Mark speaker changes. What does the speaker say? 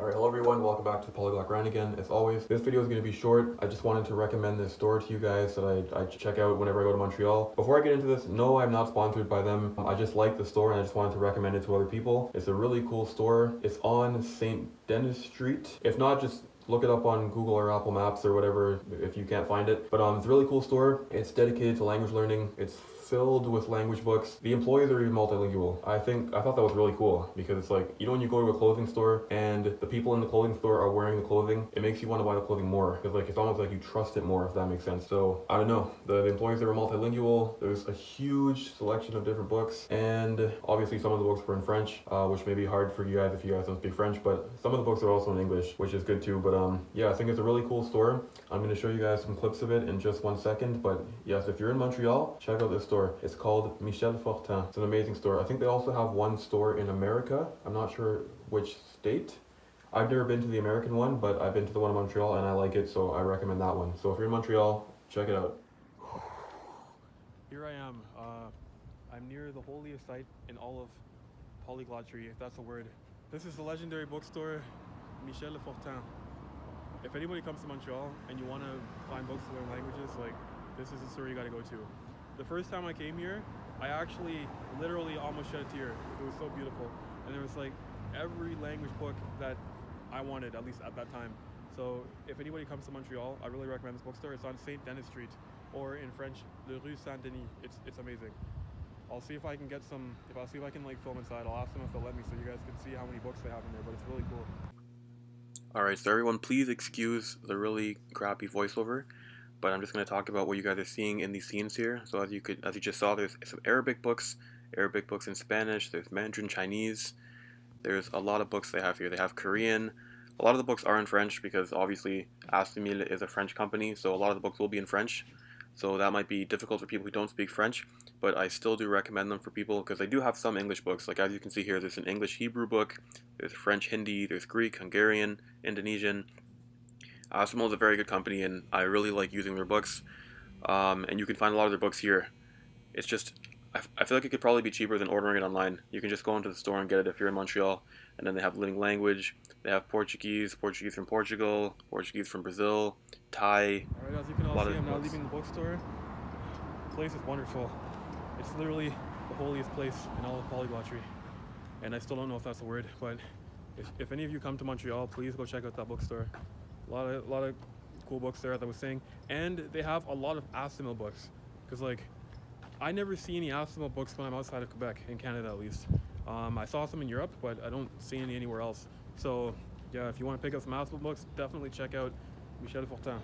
Speaker 1: Alright, hello everyone, welcome back to Polyglot Grind again. As always, this video is going to be short. I just wanted to recommend this store to you guys that I check out whenever I go to Montreal. Before I get into this, no, I'm not sponsored by them. I just like the store and I just wanted to recommend it to other people. It's a really cool store. It's on St. Denis Street. If not, just look it up on Google or Apple Maps or whatever if you can't find it. But it's a really cool store. It's dedicated to language learning. It's filled with language books. The employees are even multilingual. I thought that was really cool because it's like, you know, when you go to a clothing store and the people in the clothing store are wearing the clothing, it makes you want to buy the clothing more because like it's almost like you trust it more, if that makes sense. So I don't know, the employees, they were multilingual. There's a huge selection of different books, and obviously some of the books were in French, which may be hard for you guys if you guys don't speak French, but some of the books are also in English, which is good too. But yeah, I think it's a really cool store. I'm going to show you guys some clips of it in just 1 second, but yes, if you're in Montreal, check out this store. It's called Michel Fortin. It's an amazing store. I think they also have one store in America. I'm not sure which state. I've never been to the American one, but I've been to the one in Montreal and I like it, so I recommend that one. So if you're in Montreal, check it out. Here I am. I'm near the holiest site in all of polyglotry, if that's a word. This is the legendary bookstore, Michel Fortin. If anybody comes to Montreal and you want to find books to learn languages, like, this is the store you got to go to. The first time I came here, I actually literally almost shed a tear. It was so beautiful. And there was like every language book that I wanted, at least at that time. So if anybody comes to Montreal, I really recommend this bookstore. It's on St. Denis Street, or in French, the Rue Saint-Denis. It's amazing. I'll see if I can get some, I'll see if I can like film inside. I'll ask them if they'll let me so you guys can see how many books they have in there, but it's really cool. Alright, so everyone, please excuse the really crappy voiceover, but I'm just going to talk about what you guys are seeing in these scenes here. So as you just saw, there's some Arabic books in Spanish, there's Mandarin Chinese, there's a lot of books they have here. They have Korean. A lot of the books are in French because obviously Assimil is a French company, so a lot of the books will be in French. So that might be difficult for people who don't speak French, but I still do recommend them for people because they do have some English books. Like as you can see here, there's an English Hebrew book, there's French Hindi, there's Greek, Hungarian, Indonesian. Assimil is a very good company and I really like using their books, and you can find a lot of their books here. It's just, I feel like it could probably be cheaper than ordering it online. You can just go into the store and get it if you're in Montreal, and then they have living language, they have Portuguese from Portugal, Portuguese from Brazil, Thai. Alright, as you can all see, I'm now leaving the bookstore. The place is wonderful. It's literally the holiest place in all of polyglotry, and I still don't know if that's a word, but if any of you come to Montreal, please go check out that bookstore. A lot of cool books there, as I was saying, and they have a lot of Assimil books, because like I never see any Assimil books when I'm outside of Quebec, in Canada at least. I saw some in Europe, but I don't see any anywhere else. So yeah, if you want to pick up some Assimil books, definitely check out Michel Fortin.